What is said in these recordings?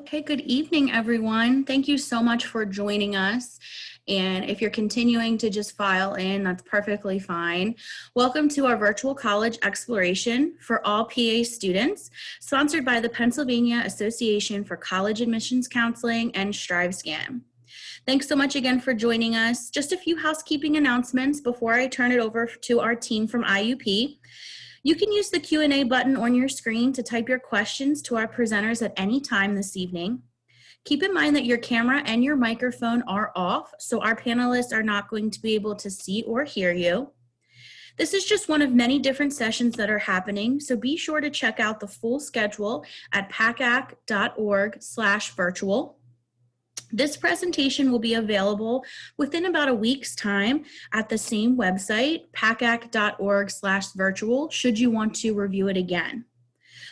Okay, good evening, everyone. Thank you so much for joining us. And if you're continuing to just file in, that's perfectly fine. Welcome to our virtual college exploration for all PA students, sponsored by the Pennsylvania Association for College Admissions Counseling and StriveScan. Thanks so much again for joining us. Just a few housekeeping announcements before I turn it over to our team from IUP. You can use the Q&A button on your screen to type your questions to our presenters at any time this evening. Keep in mind that your camera and your microphone are off, so our panelists are not going to be able to see or hear you. This is just one of many different sessions that are happening, so be sure to check out the full schedule at pacac.org/virtual. This presentation will be available within about a week's time at the same website, pacac.org/virtual, should you want to review it again.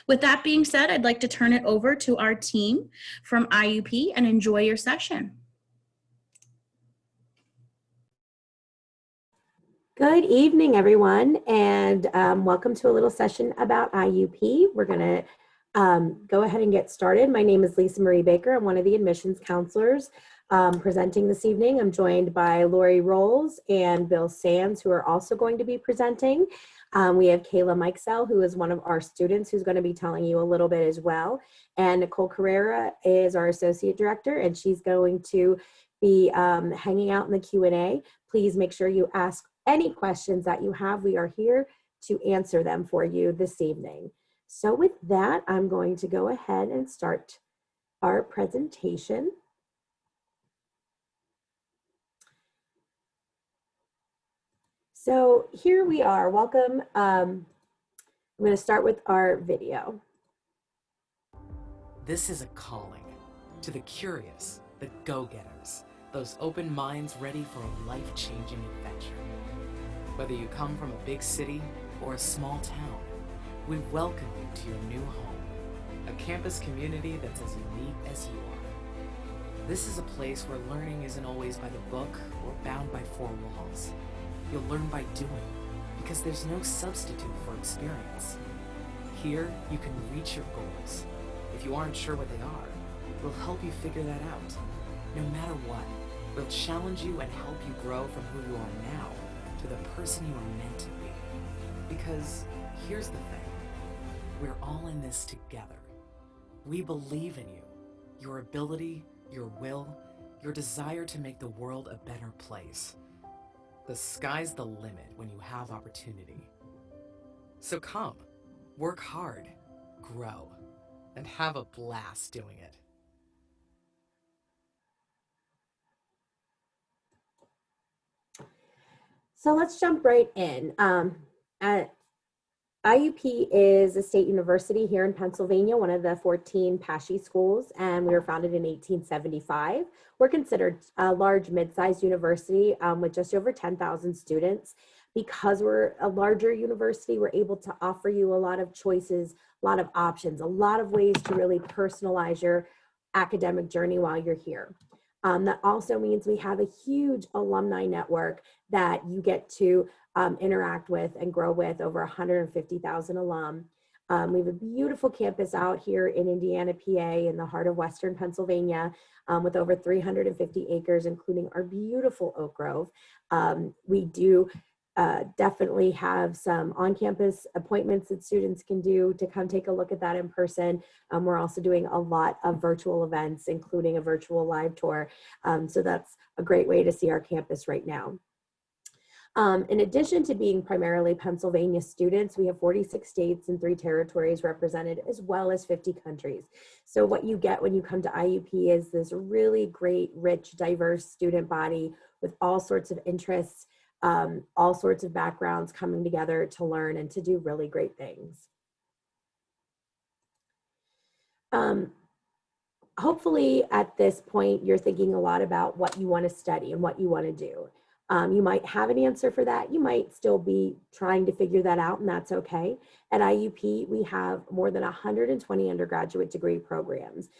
With that being said, I'd like to turn it over to our team from IUP and enjoy your session. Good evening, everyone, and welcome to a little session about IUP. We're going to go ahead and get started. My name is Lisa Marie Baker. I'm one of the admissions counselors presenting this evening. I'm joined by Lori Rolls and Bill Sands, who are also going to be presenting. We have Kayla Experience, who is one of our students, who's going to be telling you a little bit as well. And Nicole Carrera is our associate director, and she's going to be hanging out in the Q&A. Please make sure you ask any questions that you have. We are here to answer them for you this evening. So with that, I'm going to go ahead and start our presentation. So here we are. Welcome. I'm going to start with our video. This is a calling to the curious, the go-getters, those open minds ready for a life-changing adventure. Whether you come from a big city or a small town, we welcome you to your new home, a campus community that's as unique as you are. This is a place where learning isn't always by the book or bound by four walls. You'll learn by doing, because there's no substitute for experience. Here, you can reach your goals. If you aren't sure what they are, we'll help you figure that out. No matter what, we'll challenge you and help you grow from who you are now to the person you are meant to be. Because here's the thing. We're all in this together. We believe in you, your ability, your will, your desire to make the world a better place. The sky's the limit when you have opportunity. So come, work hard, grow, and have a blast doing it. So let's jump right in. IUP is a state university here in Pennsylvania, one of the 14 PACAC schools, and we were founded in 1875. We're considered a large mid-sized university with just over 10,000 students. Because we're a larger university, we're able to offer you a lot of choices, a lot of options, a lot of ways to really personalize your academic journey while you're here. That also means we have a huge alumni network that you get to interact with and grow with, over 150,000 alum. We have a beautiful campus out here in Indiana, PA, in the heart of Western Pennsylvania, with over 350 acres, including our beautiful Oak Grove. We do definitely have some on-campus appointments that students can do to come take a look at that in person. We're also doing a lot of virtual events, including a virtual live tour. So that's a great way to see our campus right now. In addition to being primarily Pennsylvania students, we have 46 states and 3 territories represented, as well as 50 countries. So what you get when you come to IUP is this really great, rich, diverse student body with all sorts of interests, all sorts of backgrounds coming together to learn and to do really great things. Hopefully at this point, you're thinking a lot about what you want to study and what you want to do. You might have an answer for that. You might still be trying to figure that out, and that's okay. At IUP, we have more than 120 undergraduate degree programs.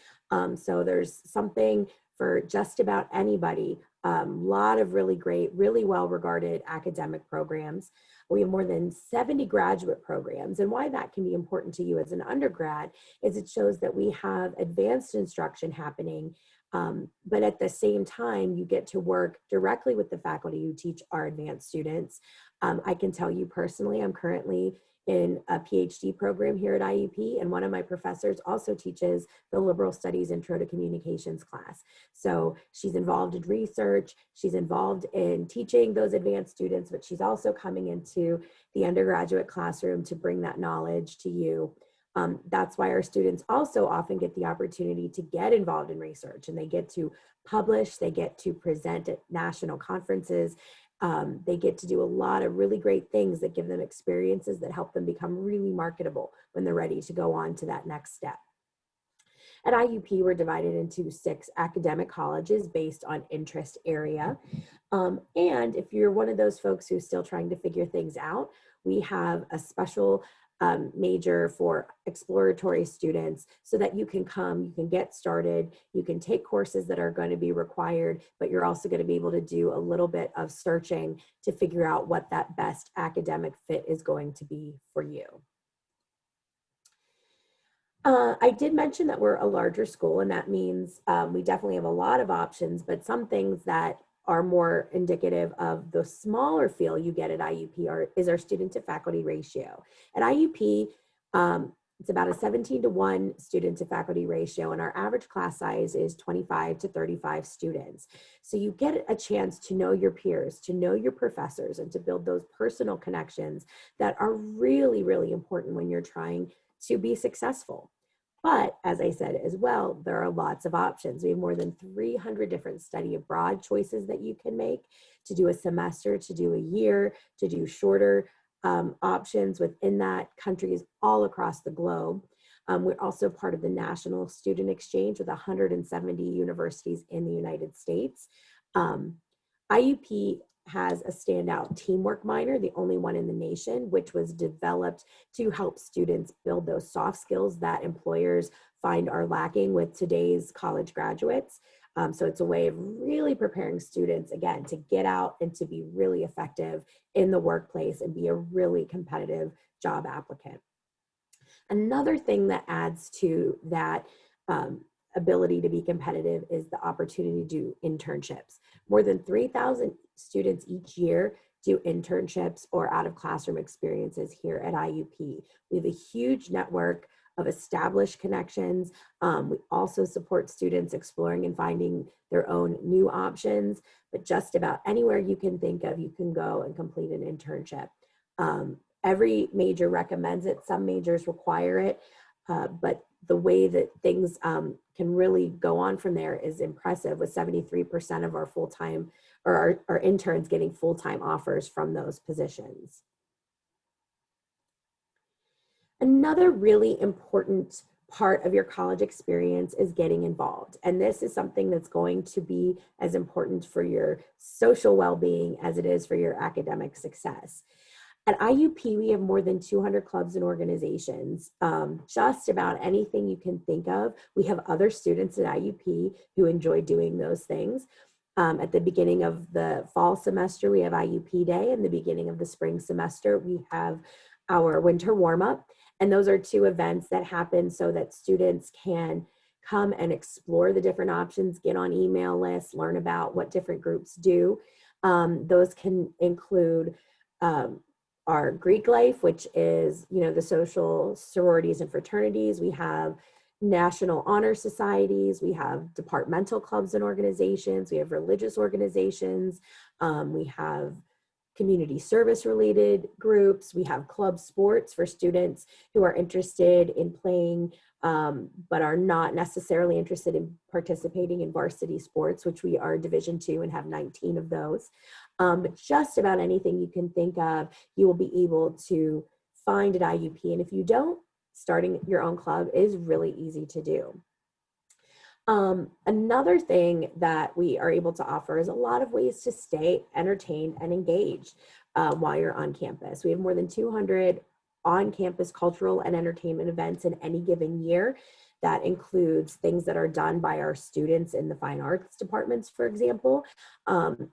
So there's something for just about anybody. Lot of really great, really well-regarded academic programs. We have more than 70 graduate programs, and why that can be important to you as an undergrad is it shows that we have advanced instruction happening, but at the same time, you get to work directly with the faculty who teach our advanced students. I can tell you personally, I'm currently in a PhD program here at IUP, and one of my professors also teaches the Liberal Studies Intro to Communications class. So she's involved in research, she's involved in teaching those advanced students, but she's also coming into the undergraduate classroom to bring that knowledge to you. That's why our students also often get the opportunity to get involved in research, and they get to publish, they get to present at national conferences. They get to do a lot of really great things that give them experiences that help them become really marketable when they're ready to go on to that next step. At IUP, we're divided into 6 academic colleges based on interest area. And if you're one of those folks who's still trying to figure things out, we have a special major for exploratory students so that you can come, you can get started, you can take courses that are going to be required, but you're also going to be able to do a little bit of searching to figure out what that best academic fit is going to be for you. I did mention that we're a larger school, and that means we definitely have a lot of options, but some things that are more indicative of the smaller feel you get at IUP is our student to faculty ratio. At IUP, it's about a 17-to-1 student to faculty ratio, and our average class size is 25 to 35 students. So you get a chance to know your peers, to know your professors, and to build those personal connections that are really, really important when you're trying to be successful. But as I said as well, there are lots of options. We have more than 300 different study abroad choices that you can make to do a semester, to do a year, to do shorter options within that, countries all across the globe. We're also part of the National Student Exchange with 170 universities in the United States. IUP has a standout teamwork minor, the only one in the nation, which was developed to help students build those soft skills that employers find are lacking with today's college graduates. So it's a way of really preparing students, again, to get out and to be really effective in the workplace and be a really competitive job applicant. Another thing that adds to that ability to be competitive is the opportunity to do internships. More than 3,000 students each year do internships or out of classroom experiences here at IUP. We have a huge network of established connections. We also support students exploring and finding their own new options, but just about anywhere you can think of, you can go and complete an internship. Every major recommends it, some majors require it, but the way that things can really go on from there is impressive, with 73% of our full-time or our interns getting full-time offers from those positions. Another really important part of your college experience is getting involved. And this is something that's going to be as important for your social well-being as it is for your academic success. At IUP, we have more than 200 clubs and organizations, just about anything you can think of. We have other students at IUP who enjoy doing those things. At the beginning of the fall semester, we have IUP Day, and the beginning of the spring semester, we have our winter warm-up. And those are 2 events that happen so that students can come and explore the different options, get on email lists, learn about what different groups do. Those can include our Greek life, which is, the social sororities and fraternities. We have national honor societies. We have departmental clubs and organizations. We have religious organizations. We have community service related groups. We have club sports for students who are interested in playing, but are not necessarily interested in participating in varsity sports, which we are Division II and have 19 of those. But just about anything you can think of, you will be able to find at IUP. And if you don't, starting your own club is really easy to do. Another thing that we are able to offer is a lot of ways to stay entertained and engaged while you're on campus. We have more than 200 on-campus cultural and entertainment events in any given year. That includes things that are done by our students in the fine arts departments, for example,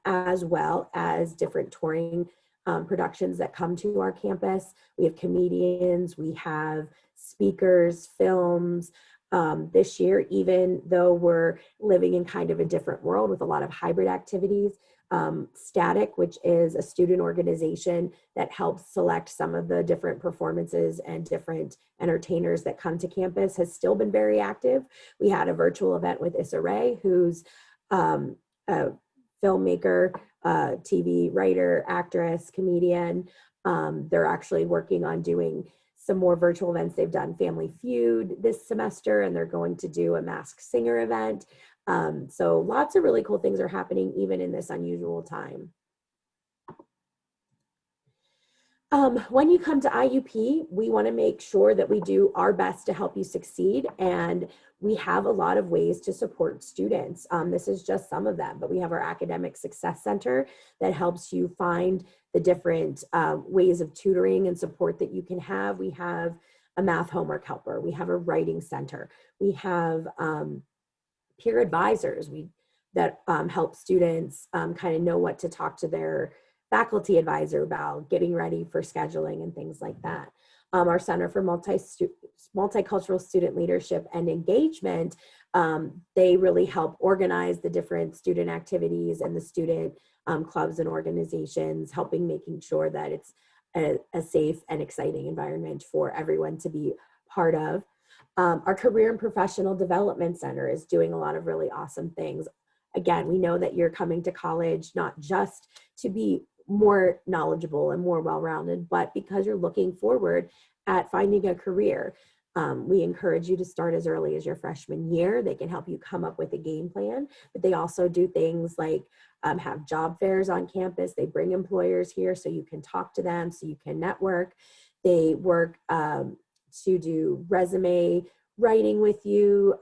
as well as different touring productions that come to our campus. We have comedians, we have speakers, films. This year, even though we're living in kind of a different world with a lot of hybrid activities, Static, which is a student organization that helps select some of the different performances and different entertainers that come to campus, has still been very active. We had a virtual event with Issa Rae, who's a filmmaker, TV writer, actress, comedian. They're actually working on doing some more virtual events. They've done Family Feud this semester, and they're going to do a Masked Singer event. So lots of really cool things are happening even in this unusual time. When you come to IUP, we want to make sure that we do our best to help you succeed, and we have a lot of ways to support students. This is just some of them, but we have our Academic Success Center that helps you find the different ways of tutoring and support that you can have. We have a math homework helper. We have a writing center. We have peer advisors that help students kind of know what to talk to their faculty advisor about, getting ready for scheduling and things like that. Our Center for Multicultural Student Leadership and Engagement, they really help organize the different student activities and the student clubs and organizations, making sure that it's a safe and exciting environment for everyone to be part of. Our Career and Professional Development Center is doing a lot of really awesome things. Again, we know that you're coming to college not just to be more knowledgeable and more well-rounded, but because you're looking forward at finding a career. We encourage you to start as early as your freshman year. They can help you come up with a game plan, but they also do things like have job fairs on campus. They bring employers here so you can talk to them, so you can network. They work to do resume writing with you.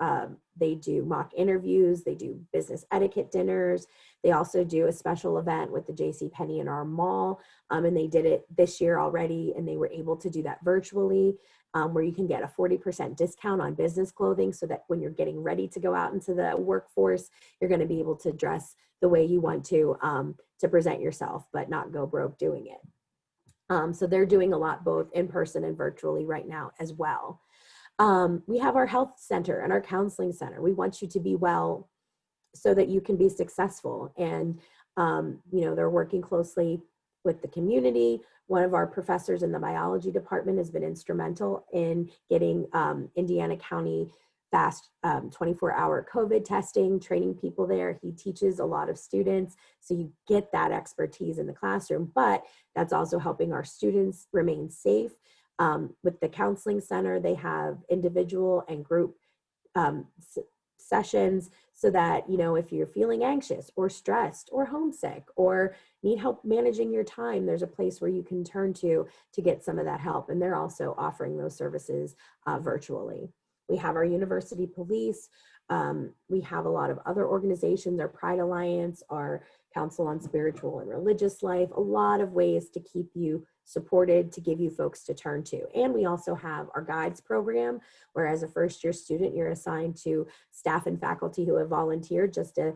They do mock interviews. They do business etiquette dinners. They also do a special event with the JCPenney in our mall. And they did it this year already, and they were able to do that virtually, where you can get a 40% discount on business clothing so that when you're getting ready to go out into the workforce, you're going to be able to dress the way you want to present yourself, but not go broke doing it. So they're doing a lot both in person and virtually right now as well. We have our health center and our counseling center. We want you to be well so that you can be successful. And, they're working closely with the community. One of our professors in the biology department has been instrumental in getting Indiana County fast 24-hour COVID testing, training people there. He teaches a lot of students, so you get that expertise in the classroom, but that's also helping our students remain safe. With the counseling center, they have individual and group sessions so that, if you're feeling anxious or stressed or homesick or need help managing your time, there's a place where you can turn to get some of that help. And they're also offering those services virtually. We have our university police. We have a lot of other organizations, our Pride Alliance, our Council on Spiritual and Religious Life, a lot of ways to keep you supported, to give you folks to turn to. And we also have our guides program, where as a first-year student, you're assigned to staff and faculty who have volunteered just to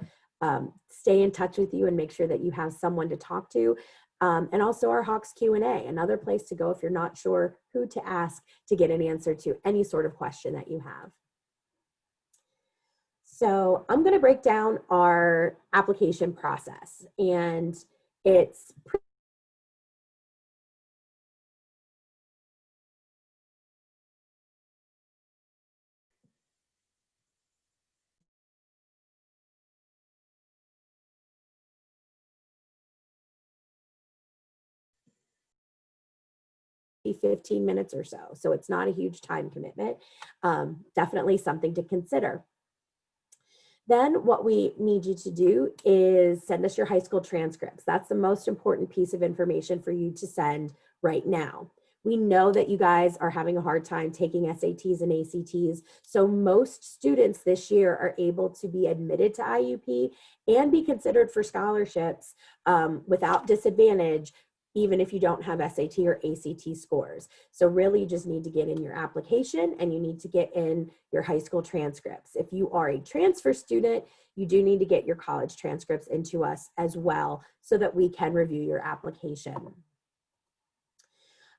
stay in touch with you and make sure that you have someone to talk to. And also our Hawks Q&A, another place to go if you're not sure who to ask to get an answer to any sort of question that you have. So I'm going to break down our application process, and it's 15 minutes or so. So it's not a huge time commitment. Definitely something to consider. Then what we need you to do is send us your high school transcripts. That's the most important piece of information for you to send right now. We know that you guys are having a hard time taking SATs and ACTs. So most students this year are able to be admitted to IUP and be considered for scholarships without disadvantage even if you don't have SAT or ACT scores. So really you just need to get in your application and you need to get in your high school transcripts. If you are a transfer student, you do need to get your college transcripts into us as well so that we can review your application.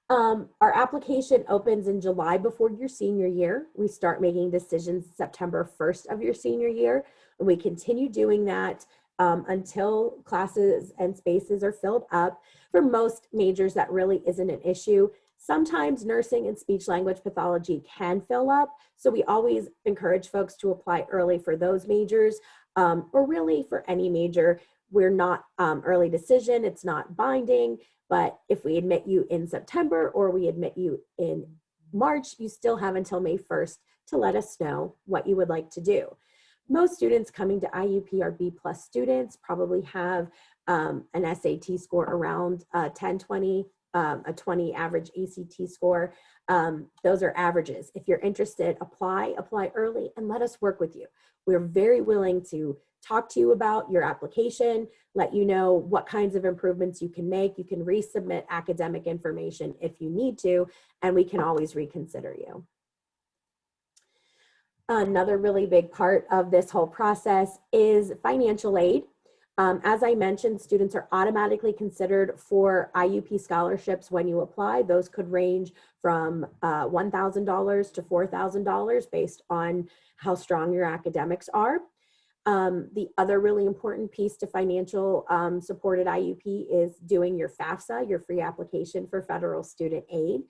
Our application opens in July before your senior year. We start making decisions September 1st of your senior year, and we continue doing that until classes and spaces are filled up. For most majors, that really isn't an issue. Sometimes nursing and speech language pathology can fill up, so we always encourage folks to apply early for those majors, or really for any major. We're not early decision, it's not binding, but if we admit you in September or we admit you in March, you still have until May 1st to let us know what you would like to do. Most students coming to IUP are B+ students, probably have an SAT score around 10, 20, a 20 average ACT score. Those are averages. If you're interested, apply early and let us work with you. We're very willing to talk to you about your application, let you know what kinds of improvements you can make. You can resubmit academic information if you need to, and we can always reconsider you. Another really big part of this whole process is financial aid. As I mentioned, students are automatically considered for IUP scholarships when you apply. Those could range from $1,000 to $4,000 based on how strong your academics are. The other really important piece to financial supported IUP is doing your FAFSA, your free application for federal student aid.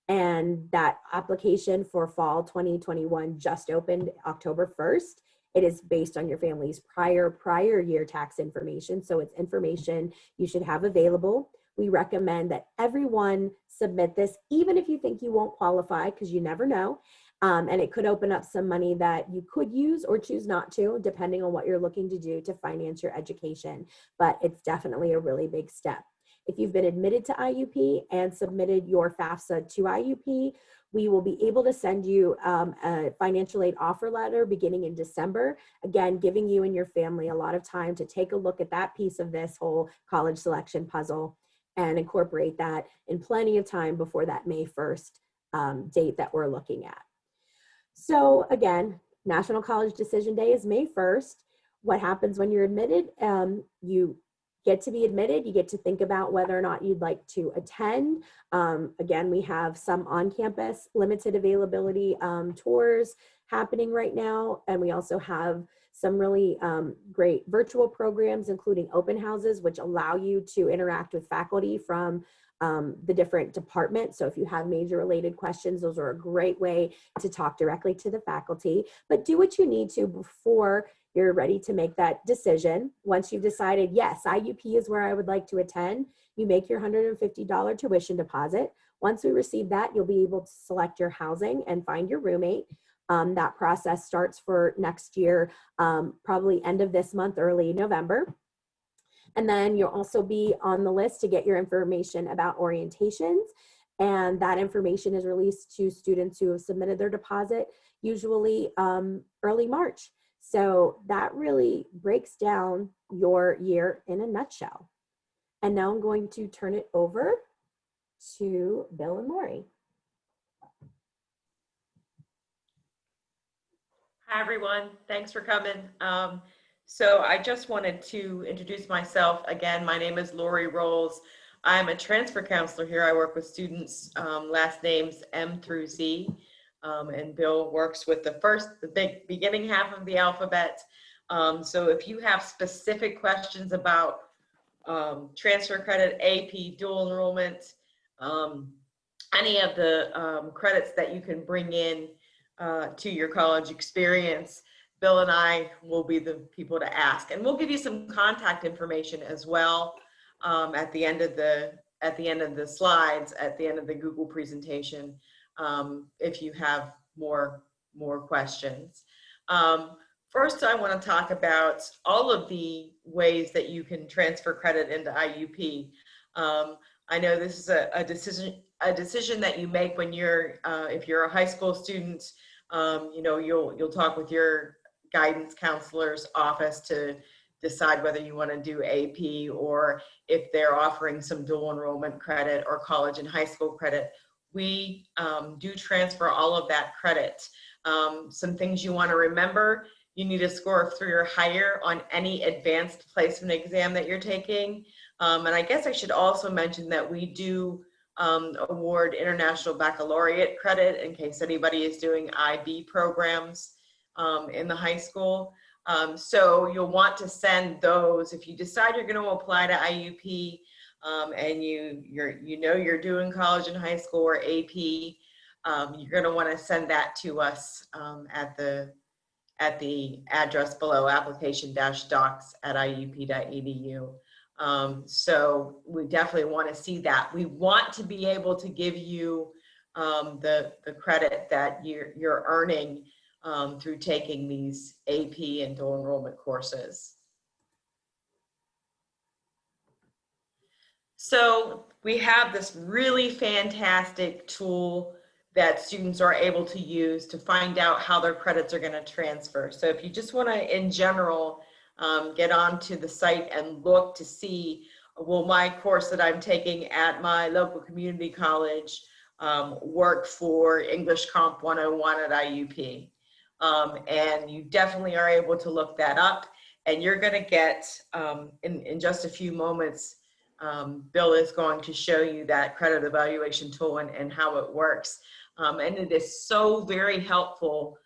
And that application for fall 2021 just opened October 1st. It is based on your family's prior year tax information. So it's information you should have available. We recommend that everyone submit this, even if you think you won't qualify, because you never know. And it could open up some money that you could use or choose not to, depending on what you're looking to do to finance your education. But it's definitely a really big step. If you've been admitted to IUP and submitted your FAFSA to IUP, we will be able to send you a financial aid offer letter beginning in December, again, giving you and your family a lot of time to take a look at that piece of this whole college selection puzzle and incorporate that in plenty of time before that May 1st date that we're looking at. So again, National College Decision Day is May 1st. What happens when you're admitted? You get to be admitted, you get to think about whether or not you'd like to attend. Again, we have some on-campus limited availability tours happening right now, and we also have some really great virtual programs, including open houses, which allow you to interact with faculty from the different departments. So if you have major related questions, those are a great way to talk directly to the faculty. But do what you need to before you're ready to make that decision. Once you've decided, yes, IUP is where I would like to attend, you make your $150 tuition deposit. Once we receive that, you'll be able to select your housing and find your roommate. That process starts for next year, probably end of this month, early November. And then you'll also be on the list to get your information about orientations. And that information is released to students who have submitted their deposit, usually early March. So that really breaks down your year in a nutshell. And now I'm going to turn it over to Bill and Lori. Hi, everyone. Thanks for coming. So I just wanted to introduce myself. Again, my name is Lori Rolls. I'm a transfer counselor here. I work with students, last names M through Z. And Bill works with the beginning half of the alphabet. So if you have specific questions about transfer credit, AP, dual enrollment, any of the credits that you can bring in to your college experience, Bill and I will be the people to ask. And we'll give you some contact information as well at the end of the slides, at the end of the Google presentation. If you have more questions. First, I want to talk about all of the ways that you can transfer credit into IUP. I know this is a decision that you make when you're, if you're a high school student, you know, you'll talk with your guidance counselor's office to decide whether you want to do AP, or if they're offering some dual enrollment credit or college and high school credit, we do transfer all of that credit. Some things you want to remember: you need a score of 3 or higher on any advanced placement exam that you're taking. And I guess I should also mention that we do award international baccalaureate credit in case anybody is doing IB programs in the high school. So you'll want to send those if you decide you're going to apply to IUP, and you know you're doing college and high school or AP. You're going to want to send that to us at the address below, application-docs@iup.edu. So we definitely want to see that. We want to be able to give you the credit that you're earning through taking these AP and dual enrollment courses. So we have this really fantastic tool that students are able to use to find out how their credits are going to transfer. So if you just want to, in general, get onto the site and look to see, will my course that I'm taking at my local community college work for English Comp 101 at IUP? And you definitely are able to look that up, and you're going to get, in just a few moments, Bill is going to show you that credit evaluation tool and how it works. And it is so very helpful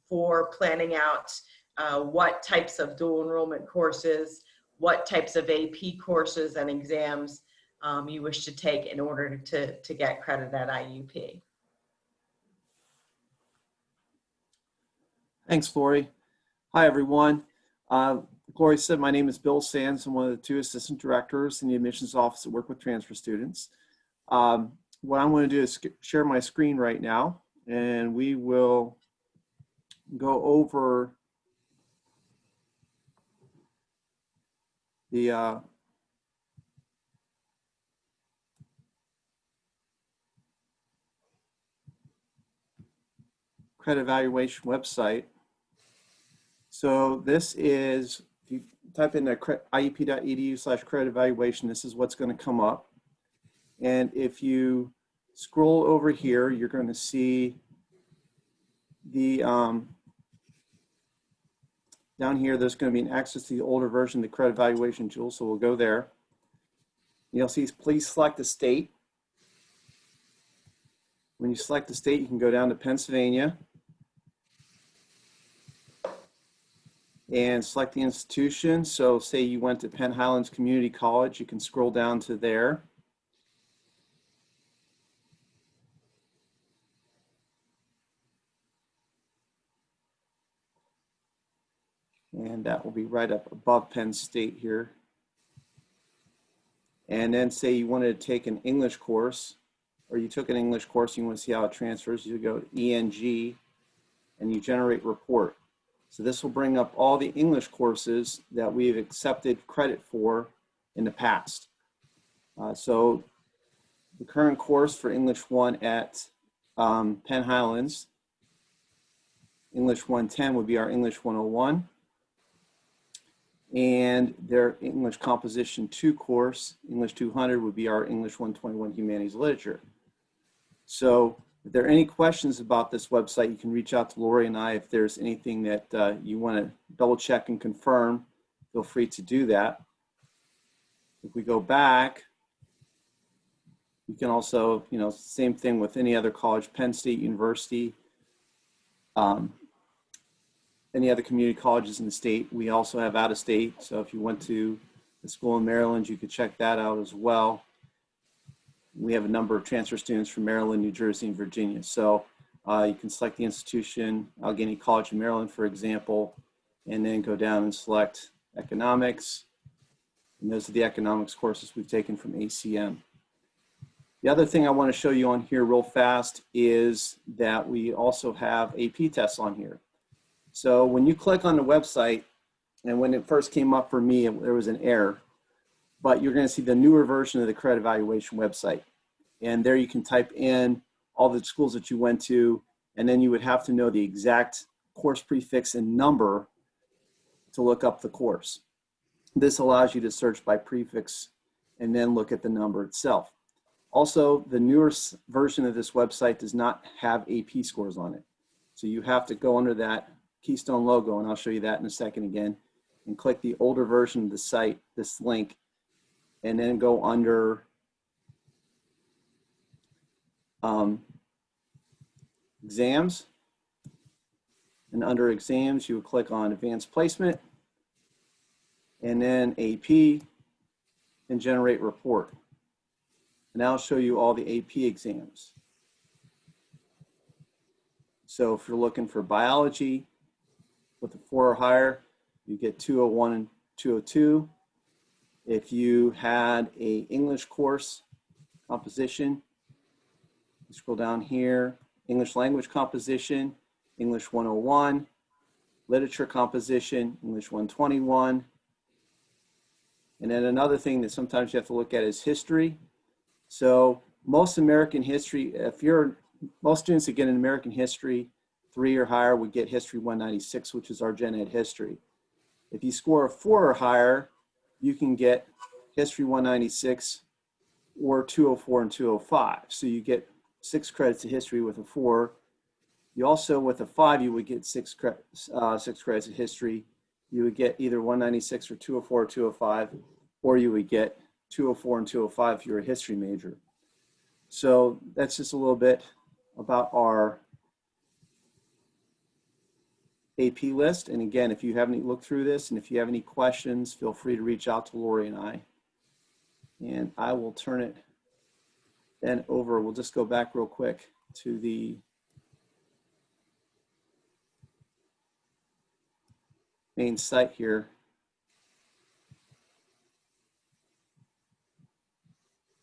for planning out what types of dual enrollment courses, what types of AP courses and exams you wish to take in order to get credit at IUP. Thanks, Lori. Hi, everyone. Lori said my name is Bill Sands. I'm one of the 2 assistant directors in the admissions office that work with transfer students. What I'm going to do is share my screen right now, and we will go over the credit evaluation website. So this is, if you type in iup.edu/credit evaluation, this is what's going to come up. And if you scroll over here, you're going to see the, down here, there's going to be an access to the older version of the credit evaluation tool. So we'll go there. You'll see, please select the state. When you select the state, you can go down to Pennsylvania and select the institution. So say you went to Penn Highlands Community College, you can scroll down to there. And that will be right up above Penn State here. And then say you wanted to take an English course, or you took an English course, you want to see how it transfers, you go to ENG and you generate report. So this will bring up all the English courses that we've accepted credit for in the past. So the current course for English 1 at Penn Highlands, English 110 would be our English 101. And their English Composition 2 course, English 200, would be our English 121 Humanities Literature. So if there are any questions about this website, you can reach out to Lori and I. If there's anything that you want to double check and confirm, feel free to do that. If we go back, you can also, same thing with any other college, Penn State University, any other community colleges in the state. We also have out of state. So if you went to a school in Maryland, you could check that out as well. We have a number of transfer students from Maryland, New Jersey, and Virginia. So you can select the institution, Allegheny College in Maryland, for example, and then go down and select economics. And those are the economics courses we've taken from ACM. The other thing I want to show you on here real fast is that we also have AP tests on here. So when you click on the website, and when it first came up for me, there was an error, but you're going to see the newer version of the credit evaluation website. And there you can type in all the schools that you went to, and then you would have to know the exact course prefix and number to look up the course. This allows you to search by prefix and then look at the number itself. Also, the newer version of this website does not have AP scores on it. So you have to go under that Keystone logo, and I'll show you that in a second again, and click the older version of the site, this link, and then go under exams. And under exams, you would click on advanced placement, and then AP, and generate report. And I'll show you all the AP exams. So if you're looking for biology with a 4 or higher, you get 201 and 202. If you had a English course composition, you scroll down here, English language composition, English 101, literature composition, English 121. And then another thing that sometimes you have to look at is history. So most American history, most students that get an American history 3 or higher would get history 196, which is our gen ed history. If you score a 4 or higher, you can get history 196 or 204 and 205. So you get 6 credits of history with a 4. You also, with a 5, you would get 6 credits of history. You would get either 196 or 204 or 205, or you would get 204 and 205 if you're a history major. So that's just a little bit about our AP list. And again, if you haven't looked through this and if you have any questions, feel free to reach out to Lori and I. And I will turn it then over. We'll just go back real quick to the main site here.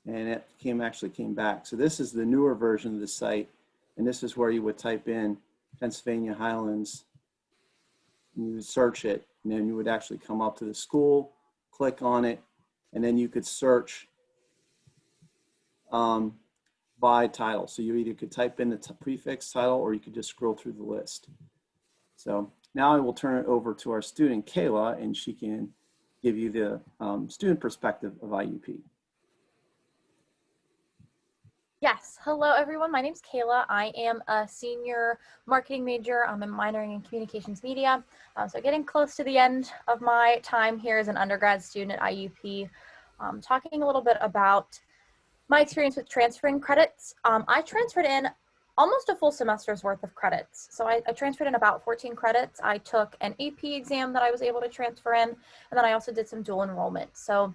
And it actually came back. So this is the newer version of the site. And this is where you would type in Pennsylvania Highlands. And you would search it. And then you would actually come up to the school, click on it, and then you could search by title. So you either could type in the prefix title or you could just scroll through the list. So now I will turn it over to our student, Kayla, and she can give you the student perspective of IUP. Yes, hello everyone. My name's Kayla. I am a senior marketing major. I'm minoring in communications media. So getting close to the end of my time here as an undergrad student at IUP. Talking a little bit about my experience with transferring credits. I transferred in almost a full semester's worth of credits. So I transferred in about 14 credits. I took an AP exam that I was able to transfer in, and then I also did some dual enrollment. So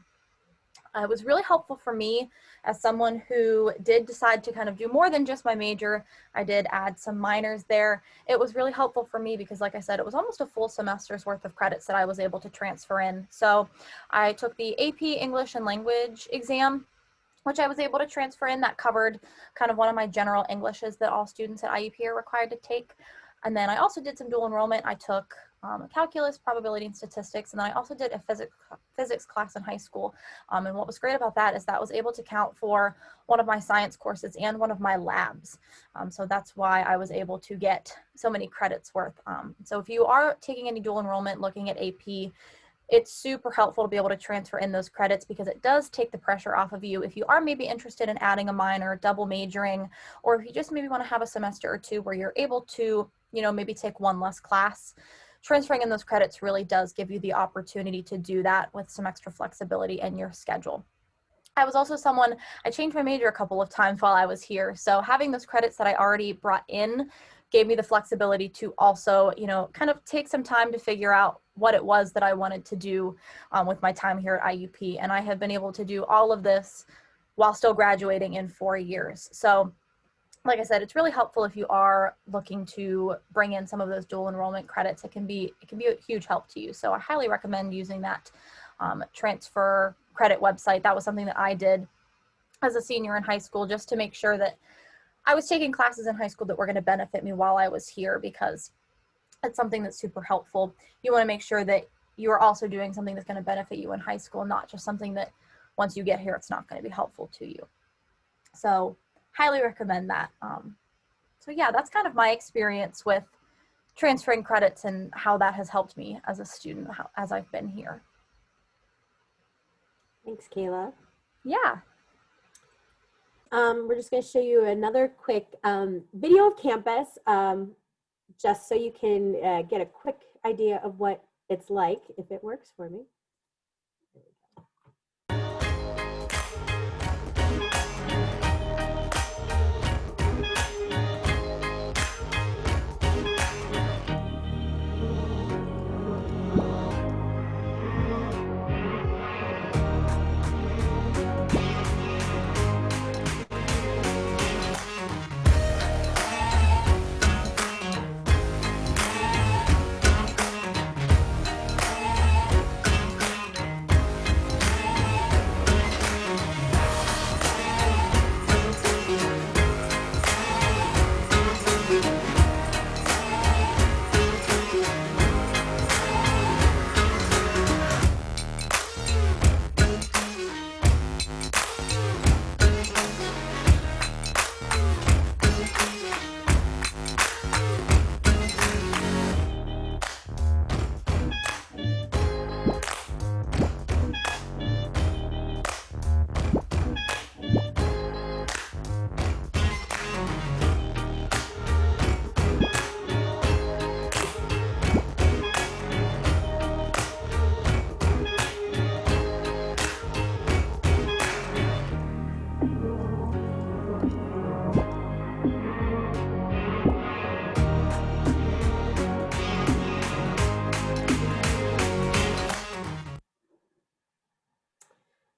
it was really helpful for me as someone who did decide to kind of do more than just my major. I did add some minors there. It was really helpful for me because, like I said, it was almost a full semester's worth of credits that I was able to transfer in. So I took the AP English and Language exam, which I was able to transfer in. That covered kind of one of my general Englishes that all students at IUP are required to take. And then I also did some dual enrollment. I took calculus, probability, and statistics. And then I also did a physics class in high school. And what was great about that is that was able to count for one of my science courses and one of my labs. So that's why I was able to get so many credits worth. So if you are taking any dual enrollment, looking at AP, it's super helpful to be able to transfer in those credits because it does take the pressure off of you. If you are maybe interested in adding a minor, double majoring, or if you just maybe want to have a semester or two where you're able to, maybe take one less class, transferring in those credits really does give you the opportunity to do that with some extra flexibility in your schedule. I was also I changed my major a couple of times while I was here. So having those credits that I already brought in gave me the flexibility to also, kind of take some time to figure out what it was that I wanted to do with my time here at IUP. And I have been able to do all of this while still graduating in 4 years. So like I said, it's really helpful if you are looking to bring in some of those dual enrollment credits. It can be a huge help to you. So I highly recommend using that transfer credit website. That was something that I did as a senior in high school just to make sure that I was taking classes in high school that were going to benefit me while I was here, because it's something that's super helpful. You want to make sure that you're also doing something that's going to benefit you in high school, not just something that once you get here, it's not going to be helpful to you. So highly recommend that. So yeah, that's kind of my experience with transferring credits and how that has helped me as a student as I've been here. Thanks, Kayla. Yeah. We're just going to show you another quick video of campus, just so you can get a quick idea of what it's like, if it works for me.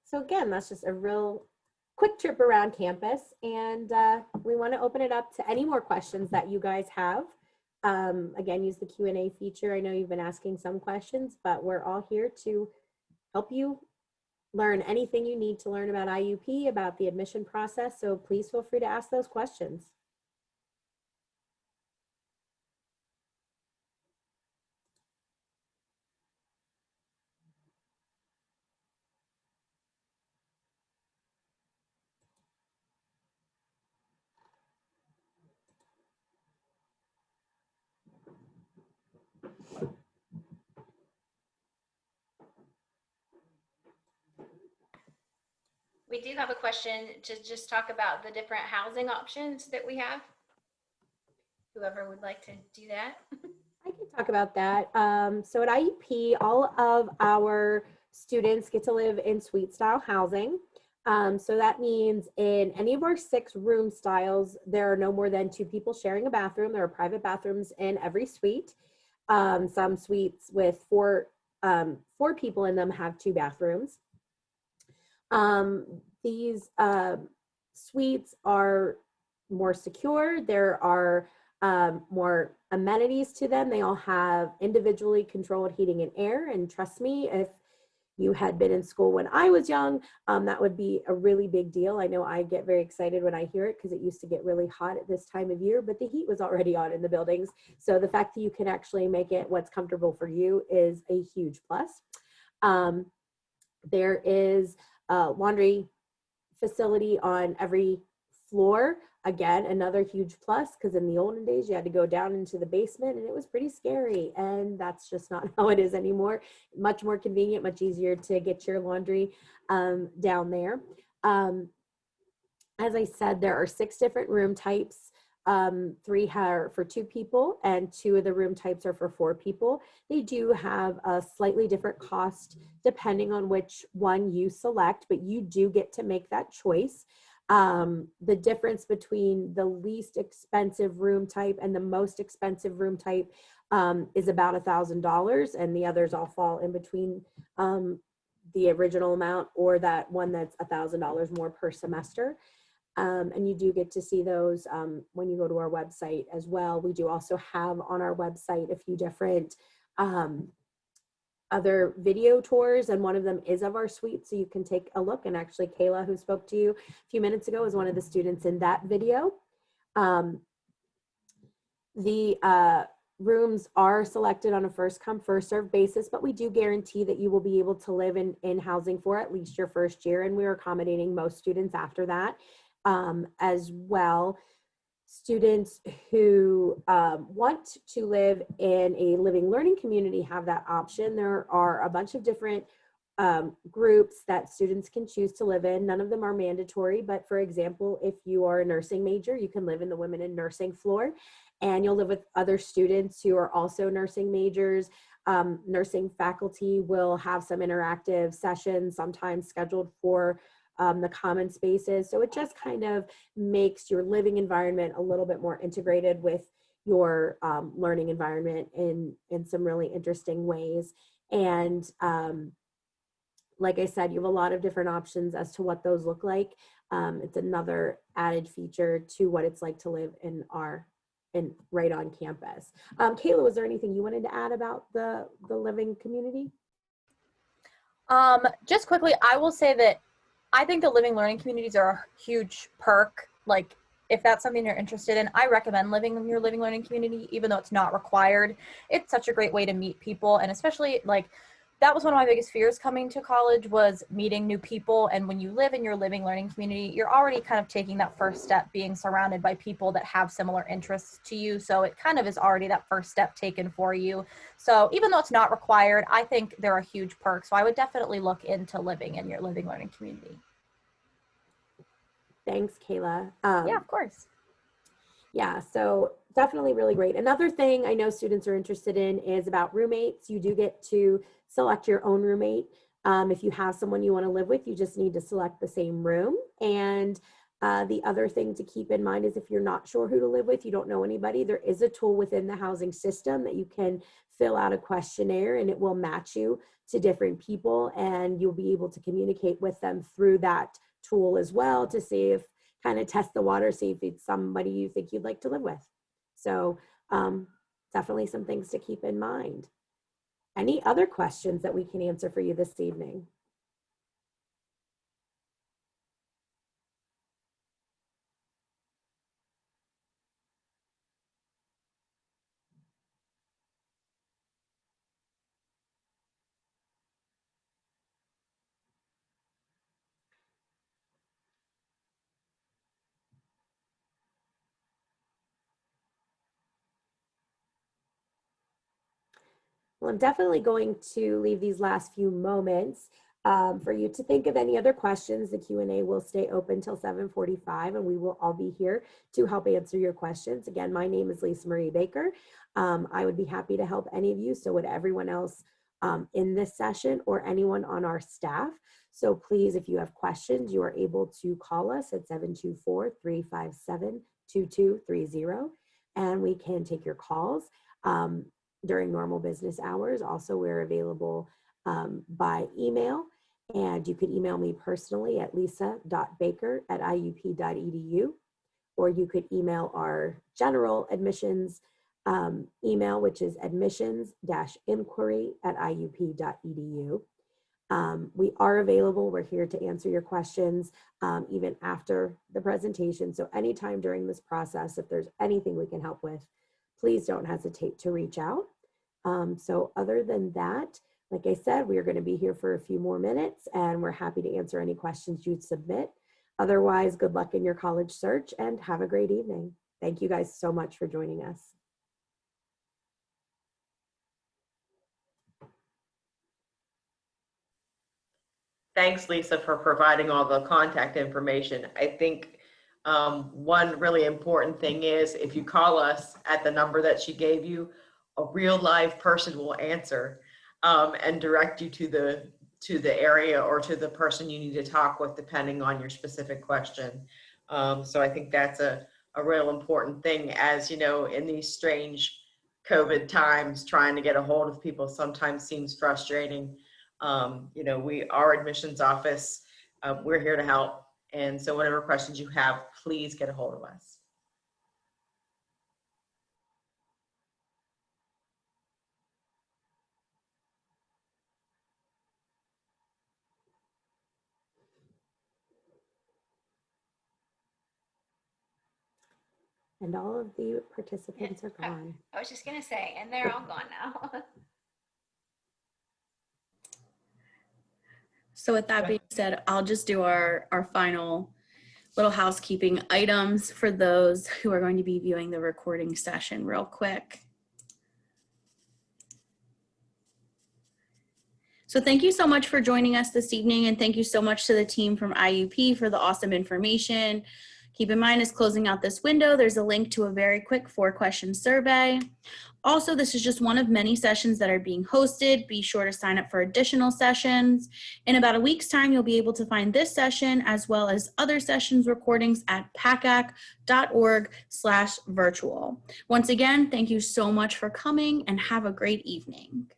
So again, that's just a real quick trip around campus, and we want to open it up to any more questions that you guys have. Again, use the Q&A feature. I know you've been asking some questions, but we're all here to help you learn anything you need to learn about IUP, about the admission process, so please feel free to ask those questions. We do have a question to just talk about the different housing options that we have. Whoever would like to do that. I can talk about that. So at IUP, all of our students get to live in suite style housing. So that means in any of our 6 room styles, there are no more than 2 people sharing a bathroom. There are private bathrooms in every suite. Some suites with 4 people in them have 2 bathrooms. These suites are more secure. There are more amenities to them. They all have individually controlled heating and air. And trust me, if you had been in school when I was young, that would be a really big deal. I know I get very excited when I hear it because it used to get really hot at this time of year, but the heat was already on in the buildings. So the fact that you can actually make it what's comfortable for you is a huge plus. There is a laundry facility on every floor. Again, another huge plus, because in the olden days you had to go down into the basement and it was pretty scary, and that's just not how it is anymore. Much more convenient, much easier to get your laundry down there. As I said, there are 6 different room types. 3 are for 2 people and 2 of the room types are for 4 people. They do have a slightly different cost depending on which one you select, but you do get to make that choice. The difference between the least expensive room type and the most expensive room type is about $1,000, and the others all fall in between the original amount or that one that's $1,000 more per semester. And you do get to see those when you go to our website as well. We do also have on our website a few different other video tours, and one of them is of our suite, so you can take a look. And actually Kayla, who spoke to you a few minutes ago, is one of the students in that video. The rooms are selected on a first come first served basis, but we do guarantee that you will be able to live in housing for at least your first year, and we're accommodating most students after that as well. students who want to live in a living learning community have that option. There are a bunch of different groups that students can choose to live in. None of them are mandatory, but for example, if you are a nursing major, you can live in the women in nursing floor, and you'll live with other students who are also nursing majors. Nursing faculty will have some interactive sessions, sometimes scheduled for the common spaces. So it just kind of makes your living environment a little bit more integrated with your learning environment in some really interesting ways. And like I said, you have a lot of different options as to what those look like. It's another added feature to what it's like to live right on campus. Kayla, was there anything you wanted to add about the living community? Just quickly, I will say that I think the living learning communities are a huge perk. Like, if that's something you're interested in, I recommend living in your living learning community, even though it's not required. It's such a great way to meet people, and especially like that was one of my biggest fears coming to college, was meeting new people. And when you live in your living learning community, you're already kind of taking that first step, being surrounded by people that have similar interests to you. So it kind of is already that first step taken for you. So even though it's not required, I think they're a huge perk. So I would definitely look into living in your living learning community. Thanks, Kayla. Yeah, of course. Yeah, so definitely really great. Another thing I know students are interested in is about roommates. You do get to select your own roommate. If you have someone you want to live with, you just need to select the same room. And the other thing to keep in mind is if you're not sure who to live with, you don't know anybody, there is a tool within the housing system that you can fill out a questionnaire, and it will match you to different people, and you'll be able to communicate with them through that tool as well to see if, kind of test the water, see if it's somebody you think you'd like to live with. So definitely some things to keep in mind. Any other questions that we can answer for you this evening? Well, I'm definitely going to leave these last few moments for you to think of any other questions. The Q&A will stay open till 7:45, and we will all be here to help answer your questions. Again, my name is Lisa Marie Baker. I would be happy to help any of you, so would everyone else in this session or anyone on our staff. So please, if you have questions, you are able to call us at 724-357-2230, and we can take your calls during normal business hours. Also, we're available by email, and you can email me personally at lisa.baker@iup.edu, or you could email our general admissions email, which is admissions-inquiry@iup.edu. We are available. We're here to answer your questions even after the presentation. So anytime during this process, if there's anything we can help with, please don't hesitate to reach out. So other than that, like I said, we are going to be here for a few more minutes, and we're happy to answer any questions you'd submit. Otherwise, good luck in your college search and have a great evening. Thank you guys so much for joining us. Thanks, Lisa, for providing all the contact information. I think one really important thing is if you call us at the number that she gave you, a real live person will answer and direct you to the area or to the person you need to talk with, depending on your specific question. So I think that's a real important thing. As you know, in these strange COVID times, trying to get a hold of people sometimes seems frustrating. Our admissions office, we're here to help. And so whatever questions you have, please get a hold of us. And all of the participants are gone. I was just going to say, and they're all gone now. So with that being said, I'll just do our final little housekeeping items for those who are going to be viewing the recording session real quick. So thank you so much for joining us this evening, and thank you so much to the team from IUP for the awesome information. Keep in mind, as closing out this window, there's a link to a very quick 4-question survey. Also, this is just one of many sessions that are being hosted. Be sure to sign up for additional sessions. In about a week's time, you'll be able to find this session as well as other sessions recordings at pacac.org/virtual. Once again, thank you so much for coming and have a great evening.